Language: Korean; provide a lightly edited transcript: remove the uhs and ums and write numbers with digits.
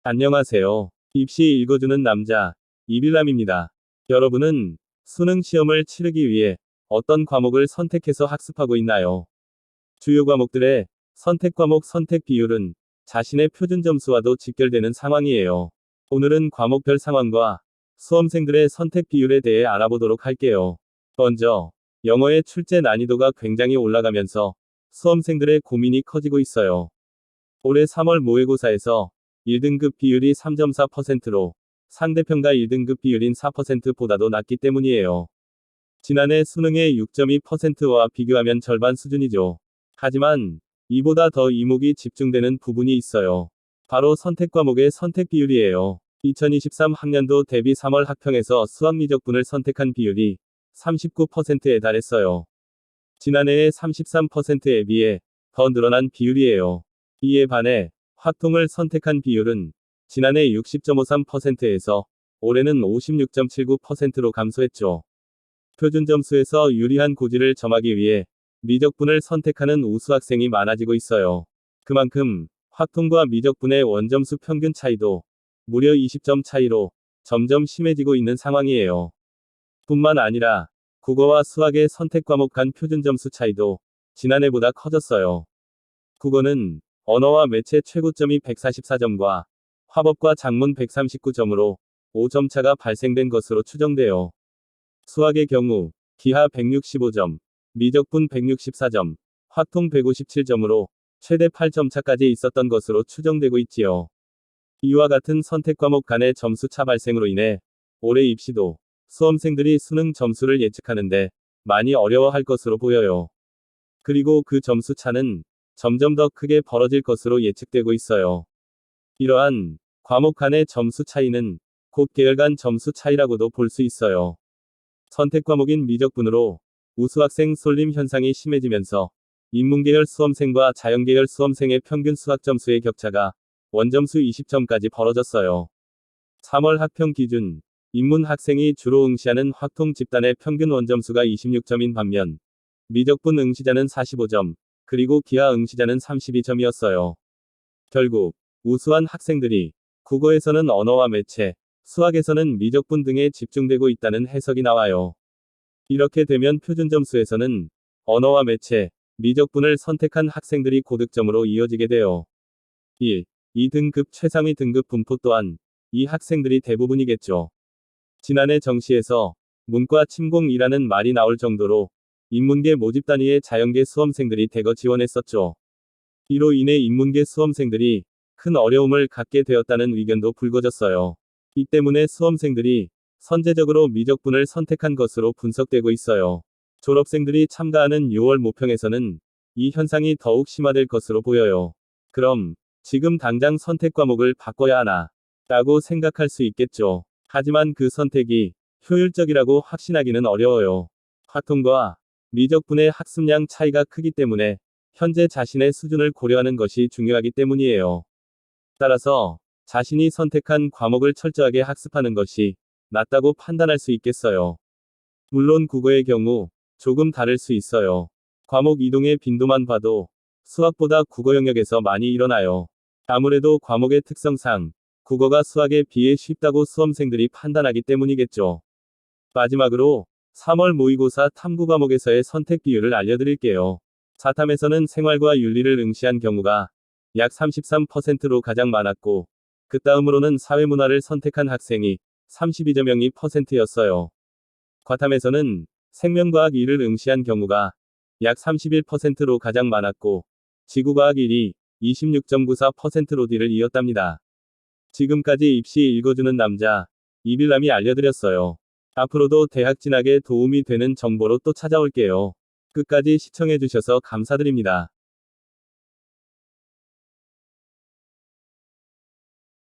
안녕하세요. 입시 읽어주는 남자, 이빌람입니다. 여러분은 수능 시험을 치르기 위해 어떤 과목을 선택해서 학습하고 있나요? 주요 과목들의 선택 과목 선택 비율은 자신의 표준 점수와도 직결되는 상황이에요. 오늘은 과목별 상황과 수험생들의 선택 비율에 대해 알아보도록 할게요. 먼저, 영어의 출제 난이도가 굉장히 올라가면서 수험생들의 고민이 커지고 있어요. 올해 3월 모의고사에서 1등급 비율이 3.4%로 상대평가 1등급 비율인 4%보다도 낮기 때문이에요. 지난해 수능의 6.2%와 비교하면 절반 수준이죠. 하지만 이보다 더 이목이 집중되는 부분이 있어요. 바로 선택 과목의 선택 비율이에요. 2023 학년도 대비 3월 학평에서 수학 미적분을 선택한 비율이 39%에 달했어요. 지난해의 33%에 비해 더 늘어난 비율이에요. 이에 반해 확통을 선택한 비율은 지난해 60.53%에서 올해는 56.79%로 감소했죠. 표준 점수에서 유리한 고지를 점하기 위해 미적분을 선택하는 우수 학생이 많아지고 있어요. 그만큼 확통과 미적분의 원점수 평균 차이도 무려 20점 차이로 점점 심해지고 있는 상황이에요. 뿐만 아니라 국어와 수학의 선택 과목 간 표준 점수 차이도 지난해보다 커졌어요. 국어는 언어와 매체 최고점이 144점과 화법과 작문 139점으로 5점 차가 발생된 것으로 추정돼요. 수학의 경우 기하 165점, 미적분 164점, 확통 157점으로 최대 8점 차까지 있었던 것으로 추정되고 있지요. 이와 같은 선택 과목 간의 점수 차 발생으로 인해 올해 입시도 수험생들이 수능 점수를 예측하는데 많이 어려워할 것으로 보여요. 그리고 그 점수 차는 점점 더 크게 벌어질 것으로 예측되고 있어요. 이러한 과목 간의 점수 차이는 곧 계열 간 점수 차이라고도 볼 수 있어요. 선택 과목인 미적분으로 우수 학생 쏠림 현상이 심해지면서 인문계열 수험생과 자연계열 수험생의 평균 수학 점수의 격차가 원점수 20점까지 벌어졌어요. 3월 학평 기준 인문 학생이 주로 응시하는 확통 집단의 평균 원점수가 26점인 반면 미적분 응시자는 45점, 그리고 기하 응시자는 32점이었어요. 결국 우수한 학생들이 국어에서는 언어와 매체, 수학에서는 미적분 등에 집중되고 있다는 해석이 나와요. 이렇게 되면 표준 점수에서는 언어와 매체, 미적분을 선택한 학생들이 고득점으로 이어지게 돼요. 1. 2등급 최상위 등급 분포 또한 이 학생들이 대부분이겠죠. 지난해 정시에서 문과 침공이라는 말이 나올 정도로 인문계 모집 단위의 자연계 수험생들이 대거 지원했었죠. 이로 인해 인문계 수험생들이 큰 어려움을 갖게 되었다는 의견도 불거졌어요. 이 때문에 수험생들이 선제적으로 미적분을 선택한 것으로 분석되고 있어요. 졸업생들이 참가하는 6월 모평에서는 이 현상이 더욱 심화될 것으로 보여요. 그럼 지금 당장 선택 과목을 바꿔야 하나? 라고 생각할 수 있겠죠. 하지만 그 선택이 효율적이라고 확신하기는 어려워요. 확통과 미적분의 학습량 차이가 크기 때문에 현재 자신의 수준을 고려하는 것이 중요하기 때문이에요. 따라서 자신이 선택한 과목을 철저하게 학습하는 것이 낫다고 판단할 수 있겠어요. 물론 국어의 경우 조금 다를 수 있어요. 과목 이동의 빈도만 봐도 수학보다 국어 영역에서 많이 일어나요. 아무래도 과목의 특성상 국어가 수학에 비해 쉽다고 수험생들이 판단하기 때문이겠죠. 마지막으로 3월 모의고사 탐구 과목에서의 선택 비율을 알려드릴게요. 4탐에서는 생활과 윤리를 응시한 경우가 약 33%로 가장 많았고, 그 다음으로는 사회문화를 선택한 학생이 32.02%였어요. 과탐에서는 생명과학 1을 응시한 경우가 약 31%로 가장 많았고, 지구과학 1이 26.94%로 뒤를 이었답니다. 지금까지 입시 읽어주는 남자, 이빌람이 알려드렸어요. 앞으로도 대학 진학에 도움이 되는 정보로 또 찾아올게요. 끝까지 시청해주셔서 감사드립니다.